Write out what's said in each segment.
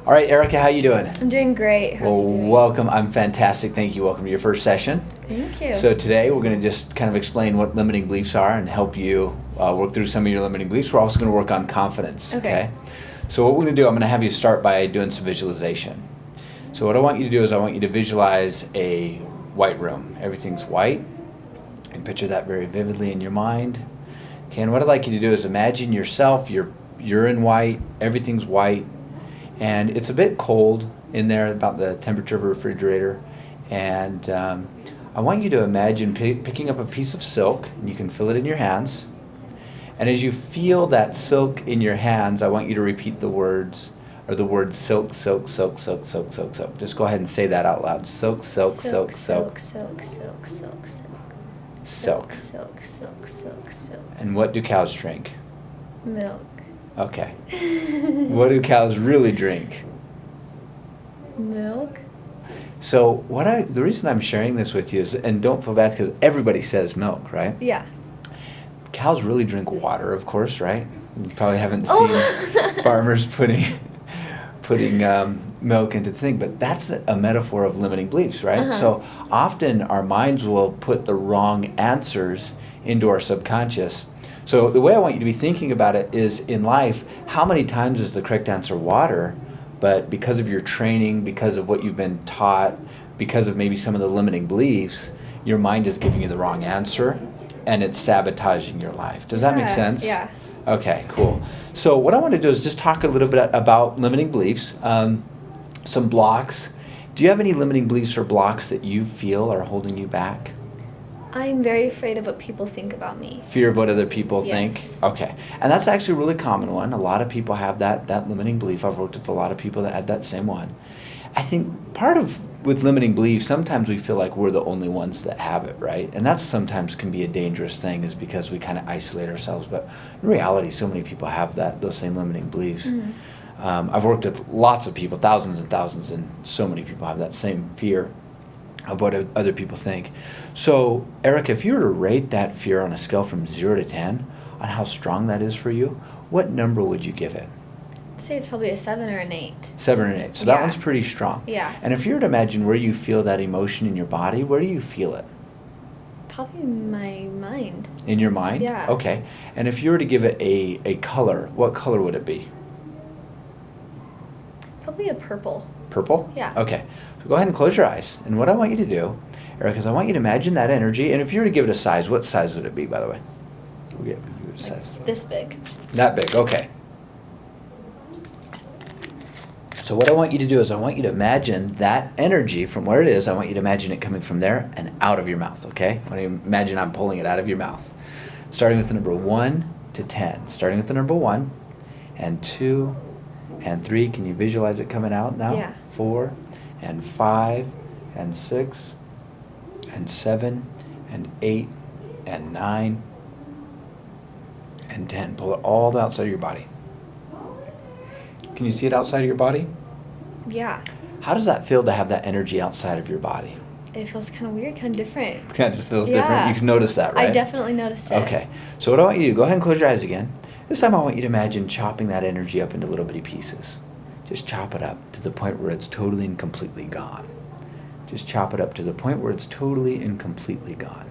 All right, Erica, how you doing? I'm doing great. How are you doing? Welcome. I'm fantastic. Thank you. Welcome to your first session. Thank you. So today we're going to just kind of explain what limiting beliefs are and help you work through some of your limiting beliefs. We're also going to work on confidence. Okay. So what we're going to do, I'm going to have you start by doing some visualization. So what I want you to do is I want you to visualize a white room. Everything's white. And picture that very vividly in your mind. Okay, and what I'd like you to do is imagine yourself, you're in white, everything's white, and it's a bit cold in there, about the temperature of a refrigerator. And I want you to imagine picking up a piece of silk, and you can feel it in your hands. And as you feel that silk in your hands, I want you to repeat the words silk, silk, silk, silk, silk, silk, silk. Just go ahead and say that out loud. Silk, silk, silk, silk. Silk, silk, silk, silk. Silk. Silk, silk, silk, silk. And what do cows drink? Milk. Okay. What do cows really drink? Milk. So the reason I'm sharing this with you is, and don't feel bad because everybody says milk, right? Yeah. Cows really drink water, of course, right? You probably haven't seen farmers putting milk into the thing, but that's a metaphor of limiting beliefs, right? Uh-huh. So often our minds will put the wrong answers into our subconscious. So the way I want you to be thinking about it is, in life, how many times is the correct answer water, but because of your training, because of what you've been taught, because of maybe some of the limiting beliefs, your mind is giving you the wrong answer, and it's sabotaging your life. Does that make sense? Yeah. Okay, cool. So what I want to do is just talk a little bit about limiting beliefs, some blocks. Do you have any limiting beliefs or blocks that you feel are holding you back? I'm very afraid of what people think about me. Fear of what other people Yes. think? Okay. And that's actually a really common one. A lot of people have that limiting belief. I've worked with a lot of people that had that same one. I think part of with limiting beliefs, sometimes we feel like we're the only ones that have it, right? And that sometimes can be a dangerous thing, is because we kind of isolate ourselves. But in reality, so many people have those same limiting beliefs. Mm-hmm. I've worked with lots of people, thousands and thousands, and so many people have that same fear of what other people think. So, Erica, if you were to rate that fear on a scale from 0 to 10 on how strong that is for you, what number would you give it? I'd say it's probably a 7 or an 8. 7 or an 8. So that Yeah. one's pretty strong. Yeah. And if you were to imagine where you feel that emotion in your body, where do you feel it? Probably my mind. In your mind? Yeah. Okay. And if you were to give it a color, what color would it be? Probably a purple. Purple? Yeah. Okay. So go ahead and close your eyes. And what I want you to do, Erica, is I want you to imagine that energy. And if you were to give it a size, what size would it be, by the way? We'll give it a size as well. This big. That big, okay. So what I want you to do is I want you to imagine that energy from where it is. I want you to imagine it coming from there and out of your mouth, okay? I want you to imagine I'm pulling it out of your mouth. Starting with the number 1 to 10. Starting with the number 1 and 2 and 3. Can you visualize it coming out now? Yeah. 4 and 5 and 6 and 7 and 8 and 9 and 10. Pull it all outside of your body. Can you see it outside of your body? Yeah. How does that feel to have that energy outside of your body? It feels kind of weird, kind of different. Kind of just feels Yeah. different. You can notice that, right? I definitely noticed it. Okay. So what I want you to do, go ahead and close your eyes again. This time I want you to imagine chopping that energy up into little bitty pieces. Just chop it up to the point where it's totally and completely gone. Just chop it up to the point where it's totally and completely gone.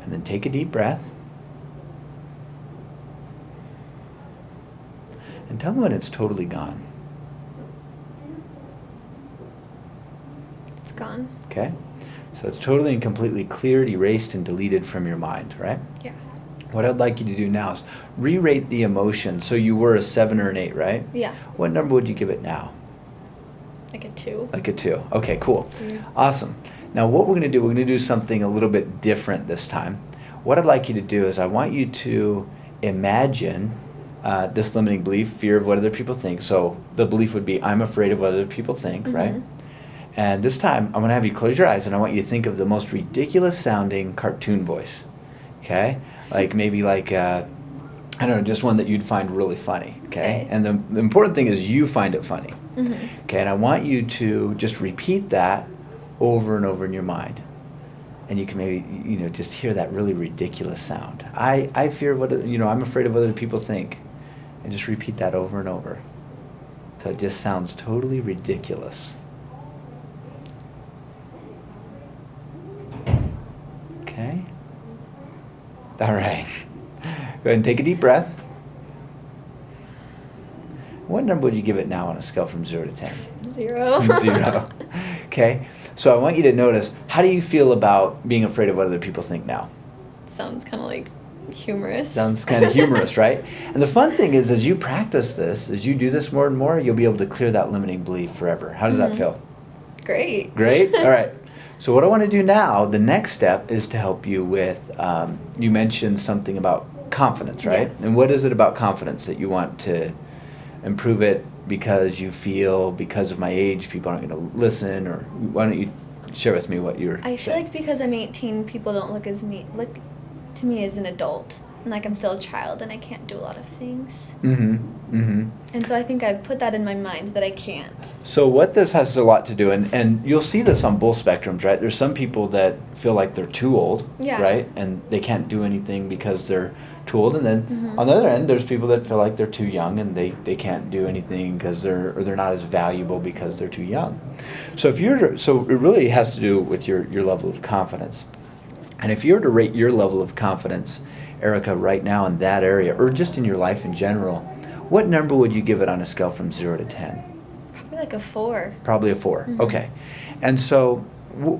And then take a deep breath. And tell me when it's totally gone. It's gone. Okay? So it's totally and completely cleared, erased, and deleted from your mind, right? Yeah. What I'd like you to do now is re-rate the emotion. So you were a 7 or an 8, right? Yeah. What number would you give it now? Like a 2. Like a 2. Okay, cool. That's weird. Awesome. Now what we're going to do, we're going to do something a little bit different this time. What I'd like you to do is I want you to imagine this limiting belief, fear of what other people think. So the belief would be, I'm afraid of what other people think, Mm-hmm. right? And this time, I'm going to have you close your eyes, and I want you to think of the most ridiculous sounding cartoon voice, okay? Like maybe like, I don't know, just one that you'd find really funny, okay? And the important thing is you find it funny, Mm-hmm. okay? And I want you to just repeat that over and over in your mind. And you can maybe, just hear that really ridiculous sound. I fear I'm afraid of what other people think. And just repeat that over and over. So it just sounds totally ridiculous. Okay? All right. Go ahead and take a deep breath. What number would you give it now on a scale from 0 to 10? 0. 0. Okay? So I want you to notice, how do you feel about being afraid of what other people think now? Sounds kind of like humorous. Sounds kind of humorous, right? And the fun thing is, as you practice this, as you do this more and more, you'll be able to clear that limiting belief forever. How does that feel? Great. Great? All right. So what I want to do now, the next step is to help you with, you mentioned something about confidence, right? Yeah. And what is it about confidence that you want to improve it because you feel, because of my age, people aren't going to listen? Or why don't you share with me what you're I feel saying? like because I'm 18, people don't look to me as an adult. And like I'm still a child and I can't do a lot of things. Mm-hmm. Mm-hmm. And so I think I put that in my mind that I can't. So what this has a lot to do, and you'll see this on both spectrums, right? There's some people that feel like they're too old, Yeah. right? And they can't do anything because they're too old. And then on the other end, there's people that feel like they're too young and they can't do anything because they're not as valuable because they're too young. So so it really has to do with your level of confidence. And if you were to rate your level of confidence, Erica, right now in that area, or just in your life in general, what number would you give it on a scale from 0 to 10? Probably like a 4. Probably a 4. Okay. And so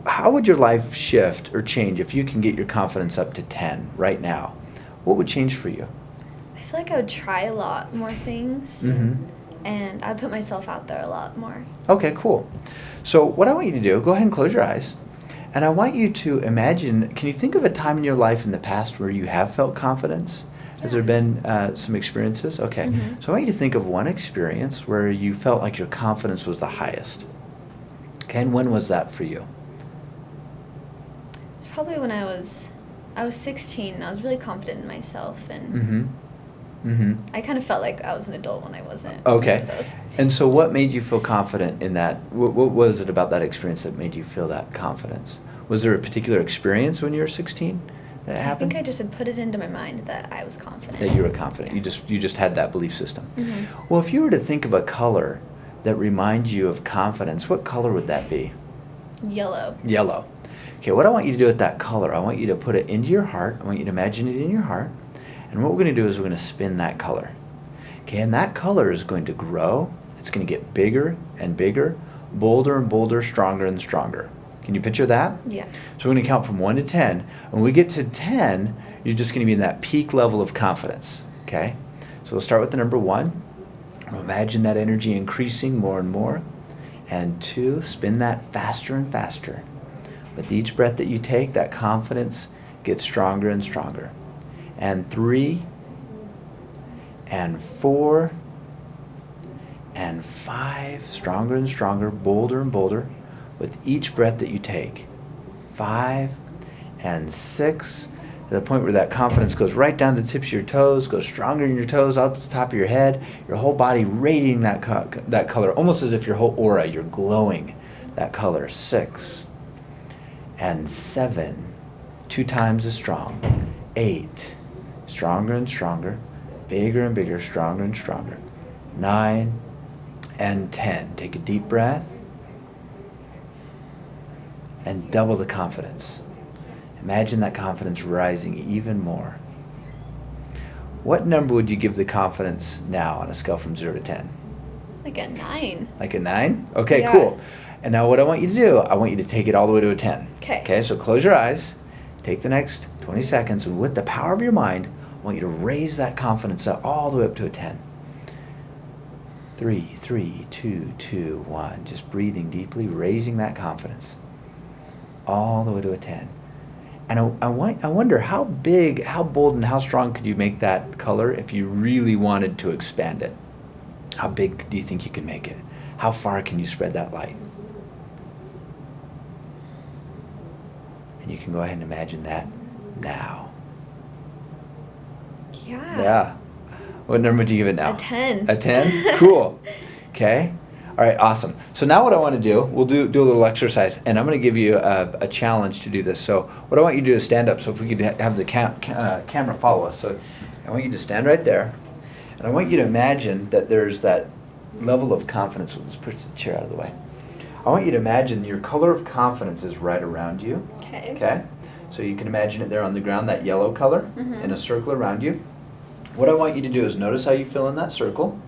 how would your life shift or change if you can get your confidence up to 10 right now? What would change for you? I feel like I would try a lot more things. And I'd put myself out there a lot more. Okay, cool. So what I want you to do, go ahead and close your eyes. And I want you to imagine, can you think of a time in your life in the past where you have felt confidence? Has there been some experiences? Okay. So I want you to think of one experience where you felt like your confidence was the highest. Okay, and when was that for you? It's probably when I was 16 and I was really confident in myself and I kind of felt like I was an adult when I wasn't. Okay. Because I was 16. And so what made you feel confident in that? What was it about that experience that made you feel that confidence? Was there a particular experience when you were 16 that I happened? think I just had put it into my mind that I was confident. That you were confident. You just had that belief system. Mm-hmm. Well, if you were to think of a color that reminds you of confidence, what color would that be? Yellow. Yellow. Okay, what I want you to do with that color, I want you to put it into your heart. I want you to imagine it in your heart. And what we're going to do is we're going to spin that color. Okay, and that color is going to grow. It's going to get bigger and bigger, bolder and bolder, stronger and stronger. Can you picture that? Yeah. So we're going to count from 1 to 10. When we get to 10, you're just going to be in that peak level of confidence. Okay? So we'll start with the number 1. We'll imagine that energy increasing more and more. And 2, spin that faster and faster. With each breath that you take, that confidence gets stronger and stronger. And 3, and 4, and 5, stronger and stronger, bolder and bolder, with each breath that you take. 5, and 6, to the point where that confidence goes right down to the tips of your toes, goes stronger in your toes, up to the top of your head, your whole body radiating that color, almost as if your whole aura, you're glowing that color. 6, and 7, 2 times as strong. 8, stronger and stronger, bigger and bigger, stronger and stronger. 9, and 10. Take a deep breath and double the confidence. Imagine that confidence rising even more. What number would you give the confidence now on a scale from 0 to 10? Like a 9. Like a 9? Okay, Yeah. cool. And now what I want you to do, I want you to take it all the way to a 10. Okay. Okay, so close your eyes, take the next 20 seconds, and with the power of your mind, I want you to raise that confidence up all the way up to a 10. 3, 2, 2, 1. Just breathing deeply, raising that confidence all the way to a 10. And I wonder how big, how bold, and how strong could you make that color if you really wanted to expand it? How big do you think you can make it? How far can you spread that light? And you can go ahead and imagine that now. Yeah. Yeah. What number would you give it now? A 10. A 10? Cool. Okay. All right, awesome. So now what I want to do, we'll do a little exercise, and I'm going to give you a challenge to do this. So what I want you to do is stand up, so if we could have the camera follow us. So I want you to stand right there. And I want you to imagine that there's that level of confidence. Let's push the chair out of the way. I want you to imagine your color of confidence is right around you. Okay. Okay? So you can imagine it there on the ground, that yellow color, in a circle around you. What I want you to do is notice how you feel in that circle.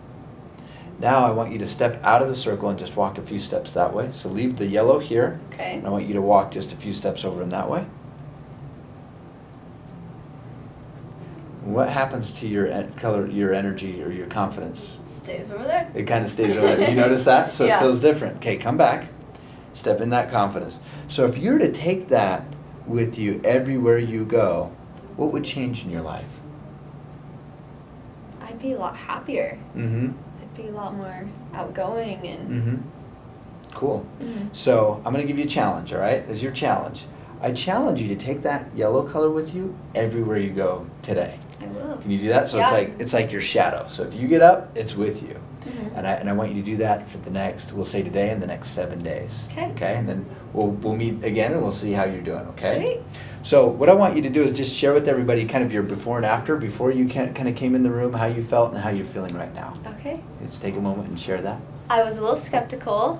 Now I want you to step out of the circle and just walk a few steps that way. So leave the yellow here. Okay. And I want you to walk just a few steps over in that way. What happens to your color, your energy, or your confidence? Stays over there. It kind of stays over there. You notice that? So Yeah. it feels different. Okay, come back. Step in that confidence. So if you were to take that with you everywhere you go, what would change in your life? I'd be a lot happier. Mm-hmm. I'd be a lot more outgoing and. Mm-hmm. Cool. Mhm. So I'm going to give you a challenge, all right? As your challenge. I challenge you to take that yellow color with you everywhere you go today. I will. Can you do that? So Yeah. it's like your shadow. So if you get up, it's with you. Mhm. And I want you to do that for the next, we'll say today and the next 7 days. Okay. Okay, and then we'll meet again and we'll see how you're doing, okay? Sweet. So what I want you to do is just share with everybody kind of your before and after, before you kind of came in the room, how you felt and how you're feeling right now. Okay. Just take a moment and share that. I was a little skeptical.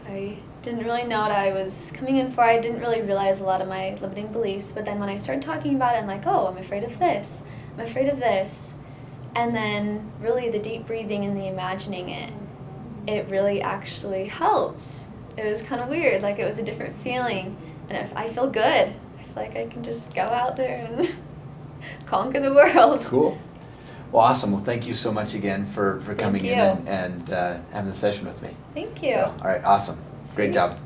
I didn't really know what I was coming in for. I didn't really realize a lot of my limiting beliefs. But then when I started talking about it, I'm like, oh, I'm afraid of this. I'm afraid of this. And then really the deep breathing and the imagining it really actually helped. It was kind of weird. Like, it was a different feeling. And if I feel good. I feel like I can just go out there and conquer the world. Cool. Well, awesome. Well, thank you so much again for coming in you. and having the session with me. Thank you. So, all right, awesome. Great Sweet. job.